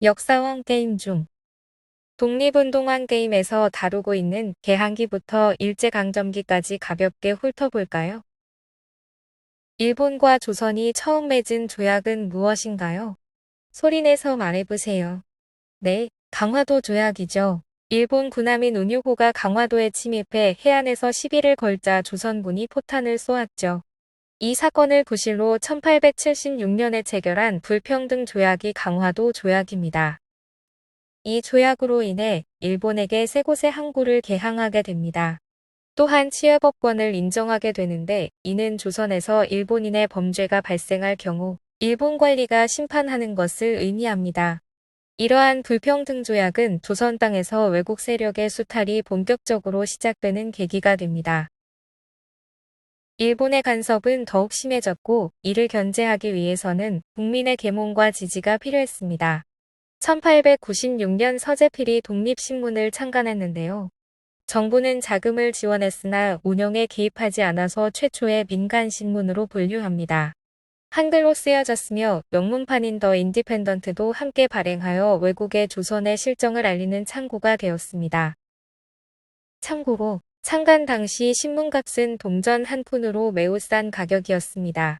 역사원 게임 중 독립운동왕 게임에서 다루고 있는 개항기부터 일제강점기까지 가볍게 훑어볼까요? 일본과 조선이 처음 맺은 조약은 무엇인가요? 소리내서 말해보세요. 네, 강화도 조약이죠. 일본 군함인 운유호가 강화도에 침입해 해안에서 시비를 걸자 조선군이 포탄을 쏘았죠. 이 사건을 구실로 1876년에 체결한 불평등 조약이 강화도 조약입니다. 이 조약으로 인해 일본에게 세 곳의 항구를 개항하게 됩니다. 또한 치외법권을 인정하게 되는데 이는 조선에서 일본인의 범죄가 발생할 경우 일본 관리가 심판하는 것을 의미합니다. 이러한 불평등 조약은 조선 땅에서 외국 세력의 수탈이 본격적으로 시작되는 계기가 됩니다. 일본의 간섭은 더욱 심해졌고 이를 견제하기 위해서는 국민의 계몽과 지지가 필요했습니다. 1896년 서재필이 독립신문을 창간했는데요. 정부는 자금을 지원했으나 운영에 개입하지 않아서 최초의 민간신문으로 분류합니다. 한글로 쓰여졌으며 영문판인 더 인디펜던트도 함께 발행하여 외국에 조선의 실정을 알리는 창구가 되었습니다. 참고로 창간 당시 신문값은 동전 한 푼으로 매우 싼 가격이었습니다.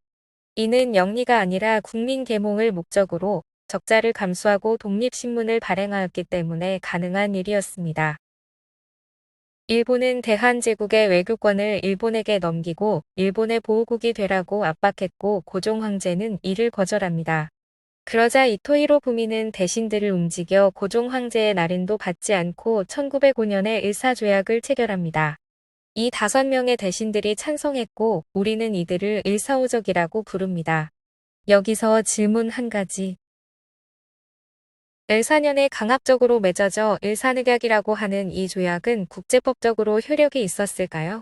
이는 영리가 아니라 국민 계몽을 목적으로 적자를 감수하고 독립신문을 발행하였기 때문에 가능한 일이었습니다. 일본은 대한제국의 외교권을 일본에게 넘기고 일본의 보호국이 되라고 압박했고 고종 황제는 이를 거절합니다. 그러자 이토 히로부미는 대신들을 움직여 고종 황제의 날인도 받지 않고 1905년에 일사조약을 체결합니다. 이 5명의 대신들이 찬성했고 우리는 이들을 일사오적이라고 부릅니다. 여기서 질문 한 가지. 일사년에 강압적으로 맺어져 일사늑약이라고 하는 이 조약은 국제법적으로 효력이 있었을까요?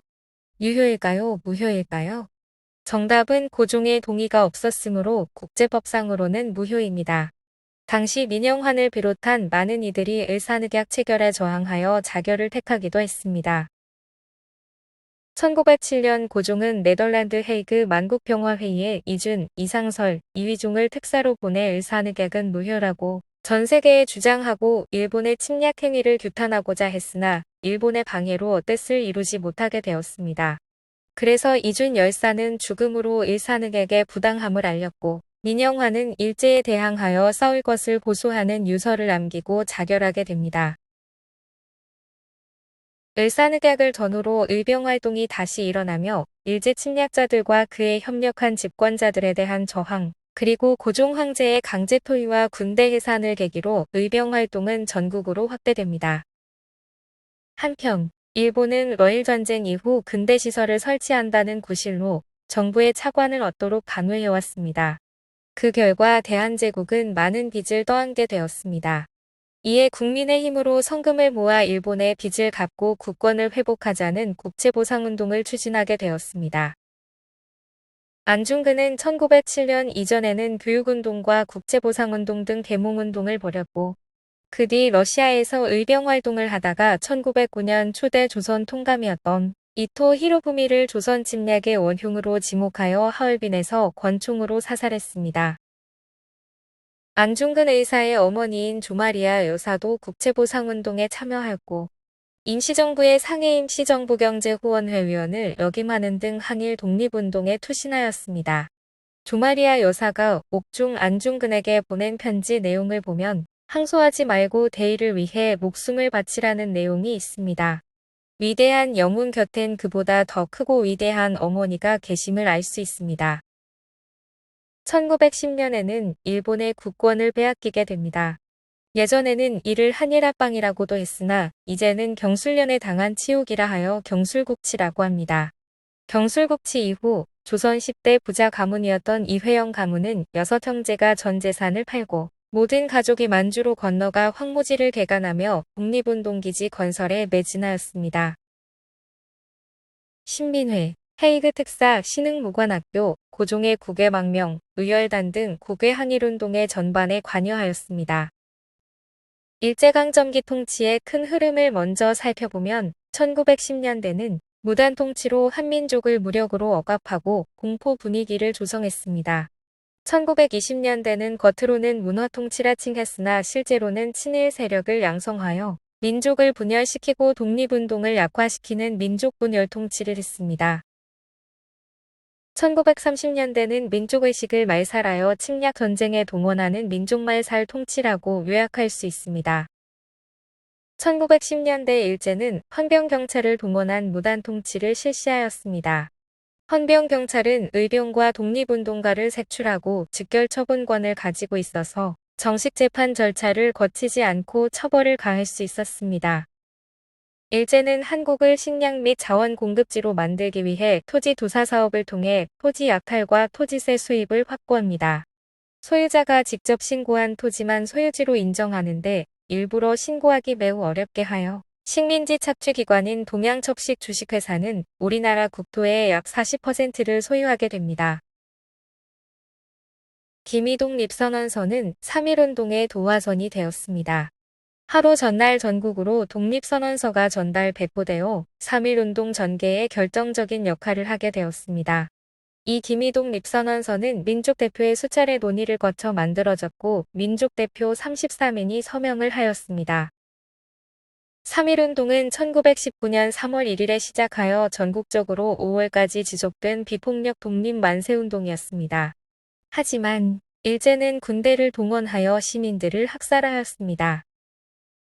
유효일까요? 무효일까요? 정답은 고종의 동의가 없었으므로 국제법상으로는 무효입니다. 당시 민영환을 비롯한 많은 이들이 일사늑약 체결에 저항하여 자결을 택하기도 했습니다. 1907년 고종은 네덜란드 헤이그 만국평화회의에 이준, 이상설, 이휘종을 특사로 보내 일사늑약은 무효라고 전 세계에 주장하고 일본의 침략 행위를 규탄하고자 했으나 일본의 방해로 뜻을 이루지 못하게 되었습니다. 그래서 이준 열사는 죽음으로 일사늑약의 부당함을 알렸고 민영환은 일제에 대항하여 싸울 것을 고소하는 유서를 남기고 자결하게 됩니다. 일사늑약을 전후로 의병활동이 다시 일어나며 일제 침략자들과 그에 협력한 집권자들에 대한 저항, 그리고 고종 황제의 강제 토위와 군대 해산을 계기로 의병활동은 전국으로 확대됩니다. 한편 일본은 러일전쟁 이후 근대시설을 설치한다는 구실로 정부의 차관을 얻도록 강요해왔습니다. 그 결과 대한제국은 많은 빚을 떠안게 되었습니다. 이에 국민의 힘으로 성금을 모아 일본의 빚을 갚고 국권을 회복하자는 국제보상운동을 추진하게 되었습니다. 안중근은 1907년 이전에는 교육운동과 국제보상운동 등 계몽운동을 벌였고 그 뒤 러시아에서 의병활동을 하다가 1909년 초대 조선 통감이었던 이토 히로부미를 조선 침략의 원흉으로 지목하여 하얼빈에서 권총으로 사살했습니다. 안중근 의사의 어머니인 조마리아 여사도 국제보상운동에 참여하였고 임시정부의 상해 임시정부경제후원회 위원을 역임하는 등 항일 독립운동에 투신하였습니다. 조마리아 여사가 옥중 안중근에게 보낸 편지 내용을 보면 항소하지 말고 대의를 위해 목숨을 바치라는 내용이 있습니다. 위대한 영웅 곁엔 그보다 더 크고 위대한 어머니가 계심을 알 수 있습니다. 1910년에는 일본의 국권을 빼앗기게 됩니다. 예전에는 이를 한일합방이라고도 했으나 이제는 경술련에 당한 치욕이라 하여 경술국치라고 합니다. 경술국치 이후 조선 10대 부자 가문이었던 이회영 가문은 6형제가 전 재산을 팔고 모든 가족이 만주로 건너가 황무지를 개간하며 독립운동기지 건설에 매진하였습니다. 신민회, 헤이그 특사, 신흥무관학교, 고종의 국외망명, 의열단 등 국외 항일운동의 전반에 관여하였습니다. 일제강점기 통치의 큰 흐름을 먼저 살펴보면 1910년대는 무단 통치로 한민족을 무력으로 억압하고 공포 분위기를 조성했습니다. 1920년대는 겉으로는 문화 통치라 칭했으나 실제로는 친일 세력을 양성하여 민족을 분열시키고 독립운동을 약화시키는 민족분열 통치를 했습니다. 1930년대는 민족의식을 말살하여 침략 전쟁에 동원하는 민족말살 통치라고 요약할 수 있습니다. 1910년대 일제는 헌병경찰을 동원한 무단 통치를 실시하였습니다. 헌병경찰은 의병과 독립운동가를 색출하고 즉결처분권을 가지고 있어서 정식 재판 절차를 거치지 않고 처벌을 가할 수 있었습니다. 일제는 한국을 식량 및 자원 공급지로 만들기 위해 토지 도사 사업을 통해 토지 약탈과 토지세 수입을 확보합니다. 소유자가 직접 신고한 토지만 소유지로 인정하는데 일부러 신고하기 매우 어렵게 하여 식민지 착취기관인 동양척식 주식회사는 우리나라 국토의 약 40%를 소유하게 됩니다. 김이동 립선언서는 3.1운동의 도화선이 되었습니다. 하루 전날 전국으로 독립선언서가 전달 배포되어 3.1운동 전개에 결정적인 역할을 하게 되었습니다. 이 김이동 립선언서는 민족대표의 수차례 논의를 거쳐 만들어졌고 민족대표 33인이 서명을 하였습니다. 3.1운동은 1919년 3월 1일에 시작하여 전국적으로 5월까지 지속된 비폭력 독립 만세운동이었습니다. 하지만 일제는 군대를 동원하여 시민들을 학살하였습니다.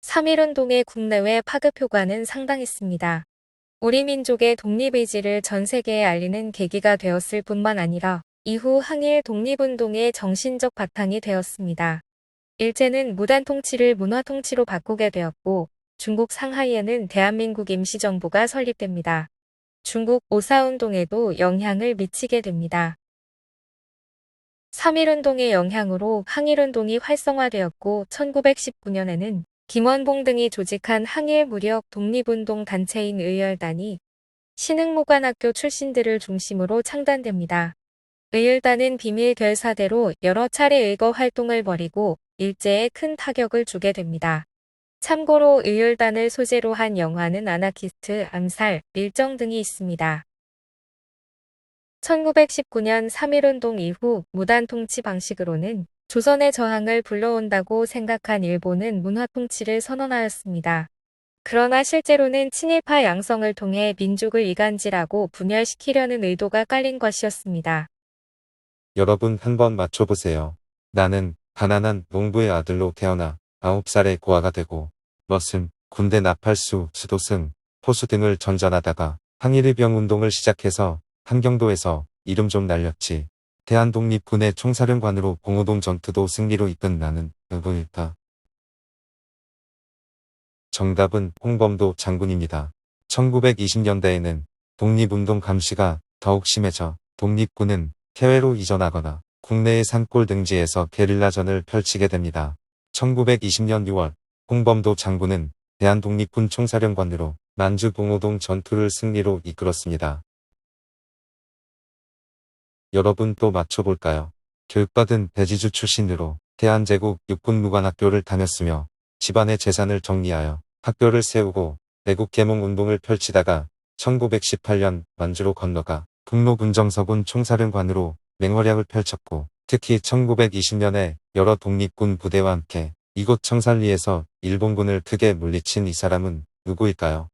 3.1운동의 국내외 파급 효과는 상당했습니다. 우리 민족의 독립의지를 전 세계에 알리는 계기가 되었을 뿐만 아니라 이후 항일 독립운동의 정신적 바탕이 되었습니다. 일제는 무단 통치를 문화 통치로 바꾸게 되었고 중국 상하이에는 대한민국 임시정부가 설립됩니다. 중국 오사운동에도 영향을 미치게 됩니다. 3.1운동의 영향으로 항일운동이 활성화되었고 1919년에는 김원봉 등이 조직한 항일 무력 독립운동 단체인 의열단이 신흥무관학교 출신들을 중심으로 창단됩니다. 의열단은 비밀 결사대로 여러 차례 의거 활동을 벌이고 일제에 큰 타격을 주게 됩니다. 참고로 의열단을 소재로 한 영화는 아나키스트, 암살, 밀정 등이 있습니다. 1919년 3.1운동 이후 무단 통치 방식으로는 조선의 저항을 불러온다고 생각한 일본은 문화 통치를 선언하였습니다. 그러나 실제로는 친일파 양성을 통해 민족을 이간질하고 분열시키려는 의도가 깔린 것이었습니다. 여러분 한번 맞춰보세요. 나는 가난한 농부의 아들로 태어나 9살에 고아가 되고 머슴, 군대 나팔수, 수도승, 포수 등을 전전하다가 항일의병운동을 시작해서 한경도에서 이름 좀 날렸지. 대한독립군의 총사령관으로 봉오동 전투도 승리로 이끈 나는 누구일까? 정답은 홍범도 장군입니다. 1920년대에는 독립운동 감시가 더욱 심해져 독립군은 해외로 이전하거나 국내의 산골 등지에서 게릴라전을 펼치게 됩니다. 1920년 6월 홍범도 장군은 대한독립군 총사령관으로 만주 봉오동 전투를 승리로 이끌었습니다. 여러분 또 맞춰볼까요? 교육받은 대지주 출신으로 대한제국 육군무관학교를 다녔으며 집안의 재산을 정리하여 학교를 세우고 애국개몽운동을 펼치다가 1918년 만주로 건너가 북로군정서군 총사령관으로 맹활약을 펼쳤고 특히 1920년에 여러 독립군 부대와 함께 이곳 청산리에서 일본군을 크게 물리친 이 사람은 누구일까요?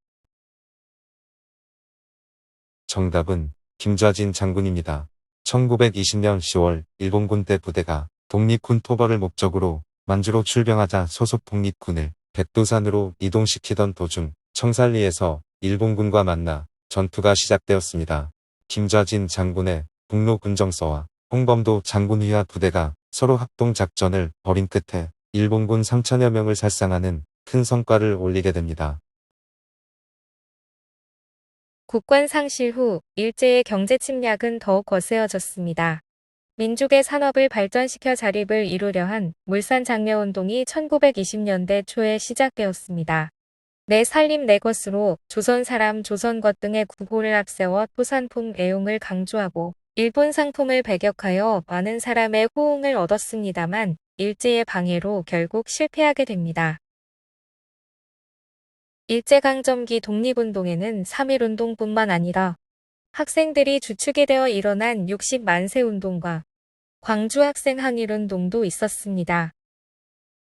정답은 김좌진 장군입니다. 1920년 10월 일본군 대 부대가 독립군 토벌을 목적으로 만주로 출병하자 소속 독립군을 백두산으로 이동시키던 도중 청산리에서 일본군과 만나 전투가 시작되었습니다. 김좌진 장군의 북로군정서와 홍범도 장군 휘하 부대가 서로 합동작전을 벌인 끝에 일본군 3천여 명을 살상하는 큰 성과를 올리게 됩니다. 국권 상실 후 일제의 경제 침략은 더욱 거세어졌습니다. 민족의 산업을 발전시켜 자립을 이루려 한 물산장려운동이 1920년대 초에 시작되었습니다. 내 살림 내 것으로 조선 사람 조선 것 등의 구호를 앞세워 토산품 애용을 강조하고 일본 상품을 배격하여 많은 사람의 호응을 얻었습니다만 일제의 방해로 결국 실패하게 됩니다. 일제강점기 독립운동에는 3.1운동뿐만 아니라 학생들이 주축이 되어 일어난 60만세 운동과 광주 학생 항일운동도 있었습니다.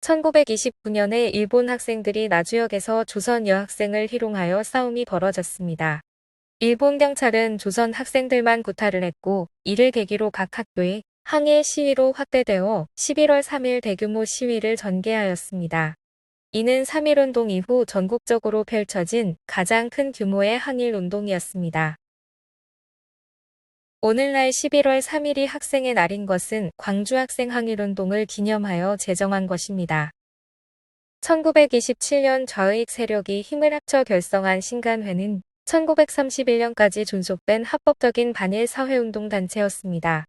1929년에 일본 학생들이 나주역에서 조선 여학생을 희롱하여 싸움이 벌어졌습니다. 일본 경찰은 조선 학생들만 구타를 했고 이를 계기로 각 학교에 항일 시위로 확대되어 11월 3일 대규모 시위를 전개하였습니다. 이는 3.1운동 이후 전국적으로 펼쳐진 가장 큰 규모의 항일운동이었습니다. 오늘날 11월 3일이 학생의 날인 것은 광주학생 항일운동을 기념하여 제정한 것입니다. 1927년 좌익 세력이 힘을 합쳐 결성한 신간회는 1931년까지 존속된 합법적인 반일 사회운동 단체였습니다.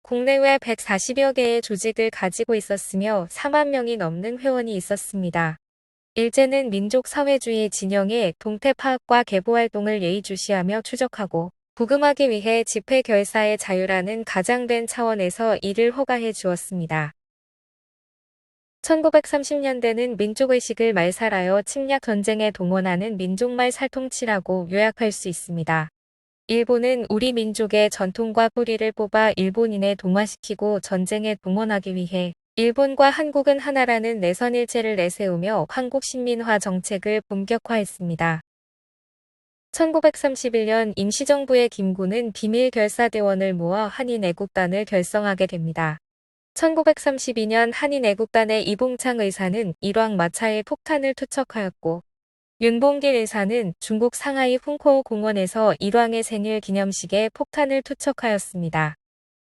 국내외 140여 개의 조직을 가지고 있었으며 4만 명이 넘는 회원이 있었습니다. 일제는 민족사회주의 진영의 동태 파악과 계보활동을 예의주시하며 추적하고 부금하기 위해 집회 결사의 자유라는 가장된 차원에서 이를 허가해 주었습니다. 1930년대는 민족의식을 말살하여 침략 전쟁에 동원하는 민족말 살통치라고 요약할 수 있습니다. 일본은 우리 민족의 전통과 뿌리를 뽑아 일본인에 동화시키고 전쟁에 동원하기 위해 일본과 한국은 하나라는 내선일체를 내세우며 한국신민화 정책을 본격화했습니다. 1931년 임시정부의 김구는 비밀결사대원을 모아 한인애국단을 결성하게 됩니다. 1932년 한인애국단의 이봉창 의사는 일왕 마차에 폭탄을 투척하였고 윤봉길 의사는 중국 상하이 훈코 공원에서 일왕의 생일 기념식에 폭탄을 투척하였습니다.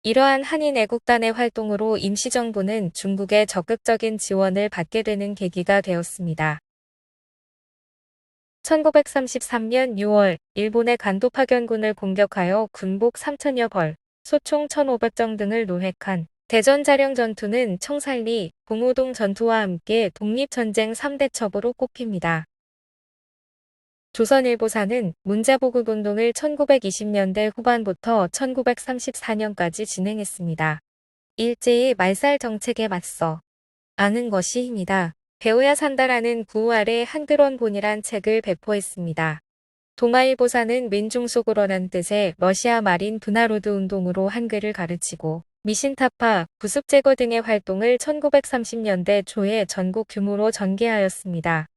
이러한 한인애국단의 활동으로 임시정부는 중국의 적극적인 지원을 받게 되는 계기가 되었습니다. 1933년 6월 일본의 간도 파견군을 공격하여 군복 3,000여 벌, 소총 1,500정 등을 노획한 대전자령 전투는 청산리, 봉오동 전투와 함께 독립전쟁 3대 첩으로 꼽힙니다. 조선일보사는 문자보급운동을 1920년대 후반부터 1934년까지 진행했습니다. 일제의 말살 정책에 맞서 아는 것이 힘이다. 배워야 산다라는 구호 아래 한글원본이란 책을 배포했습니다. 동아일보사는 민중속으로란 뜻의 러시아 마린 분하로드 운동으로 한글을 가르치고 미신타파, 부습제거 등의 활동을 1930년대 초에 전국 규모로 전개하였습니다.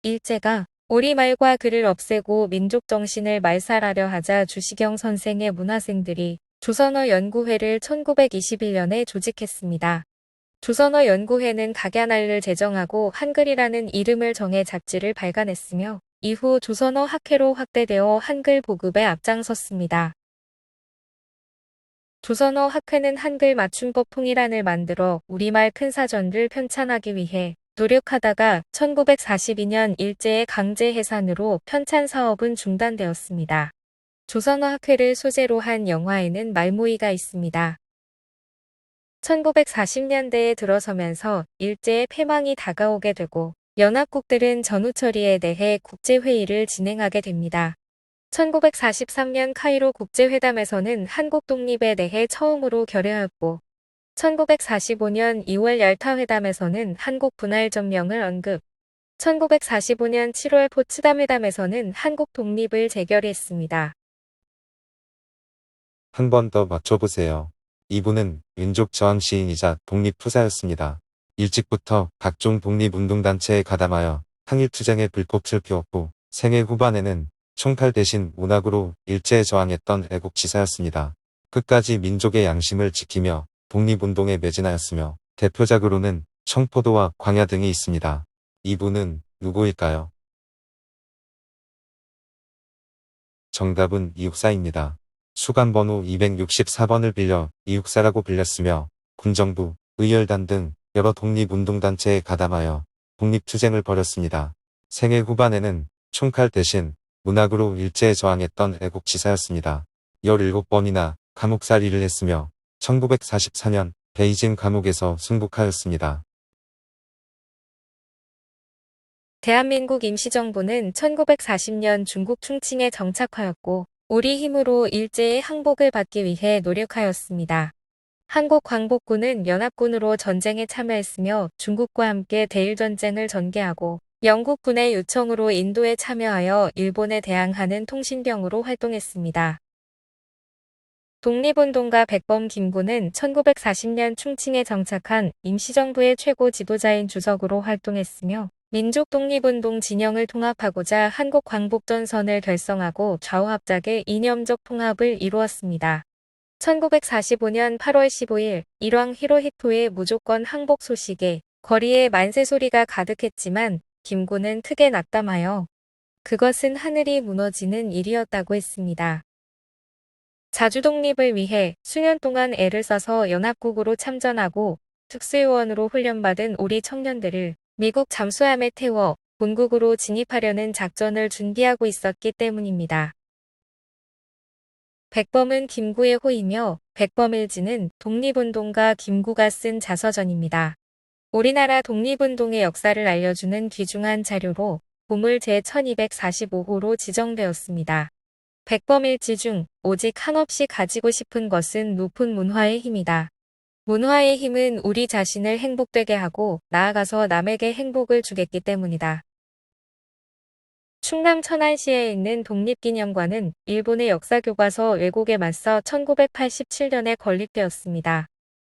일제가 우리말과 글을 없애고 민족정신을 말살하려 하자 주시경 선생의 문화생들이 조선어 연구회를 1921년에 조직했습니다. 조선어 연구회는 각야날을 제정하고 한글이라는 이름을 정해 잡지를 발간했으며 이후 조선어 학회로 확대되어 한글 보급에 앞장섰습니다. 조선어 학회는 한글 맞춤법 통일안을 만들어 우리말 큰사전을 편찬하기 위해 노력하다가 1942년 일제의 강제 해산으로 편찬 사업은 중단되었습니다. 조선어 학회를 소재로 한 영화에는 말모이가 있습니다. 1940년대에 들어서면서 일제의 패망이 다가오게 되고 연합국들은 전후 처리에 대해 국제회의를 진행하게 됩니다. 1943년 카이로 국제회담에서는 한국 독립에 대해 처음으로 결의하였고 1945년 2월 열타회담에서는 한국 분할 점령을 언급, 1945년 7월 포츠담 회담에서는 한국 독립을 재결의했습니다. 한 번 더 맞춰보세요. 이분은 민족 저항 시인이자 독립투사였습니다. 일찍부터 각종 독립운동단체에 가담하여 항일투쟁에 불꽃을 피웠고 생애 후반에는 총칼 대신 문학으로 일제에 저항했던 애국지사였습니다. 끝까지 민족의 양심을 지키며 독립운동에 매진하였으며 대표작으로는 청포도와 광야 등이 있습니다. 이분은 누구일까요? 정답은 이육사입니다. 수감번호 264번을 빌려 이육사라고 불렸으며 군정부, 의열단 등 여러 독립운동단체에 가담하여 독립투쟁을 벌였습니다. 생애 후반에는 총칼 대신 문학으로 일제에 저항했던 애국지사였습니다. 17번이나 감옥살이를 했으며 1944년 베이징 감옥에서 순국하였습니다. 대한민국 임시정부는 1940년 중국 충칭에 정착하였고 우리 힘으로 일제의 항복을 받기 위해 노력하였습니다. 한국 광복군은 연합군으로 전쟁에 참여했으며 중국과 함께 대일전쟁을 전개하고 영국군의 요청으로 인도에 참여하여 일본에 대항하는 통신병으로 활동했습니다. 독립운동가 백범 김구는 1940년 충칭에 정착한 임시정부의 최고 지도자인 주석으로 활동했으며 민족 독립운동 진영을 통합하고자 한국 광복전선을 결성하고 좌우합작의 이념적 통합을 이루었습니다. 1945년 8월 15일 일왕 히로히토의 무조건 항복 소식에 거리에 만세 소리가 가득했지만 김구는 크게 낙담하여 그것은 하늘이 무너지는 일이었다고 했습니다. 자주 독립을 위해 수년 동안 애를 써서 연합국으로 참전하고 특수요원으로 훈련받은 우리 청년들을 미국 잠수함에 태워 본국으로 진입하려는 작전을 준비하고 있었기 때문입니다. 백범은 김구의 호이며 백범일지는 독립운동가 김구가 쓴 자서전입니다. 우리나라 독립운동의 역사를 알려주는 귀중한 자료로 보물 제1245호로 지정되었습니다. 백범일지 중 오직 한없이 가지고 싶은 것은 높은 문화의 힘이다. 문화의 힘은 우리 자신을 행복되게 하고 나아가서 남에게 행복을 주겠기 때문이다. 충남 천안시에 있는 독립기념관은 일본의 역사교과서 왜곡에 맞서 1987년에 건립되었습니다.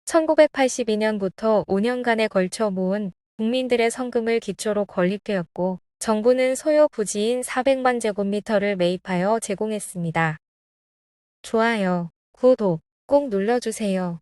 1982년부터 5년간에 걸쳐 모은 국민들의 성금을 기초로 건립되었고 정부는 소요 부지인 400만 제곱미터를 매입하여 제공했습니다. 좋아요, 구독 꼭 눌러주세요.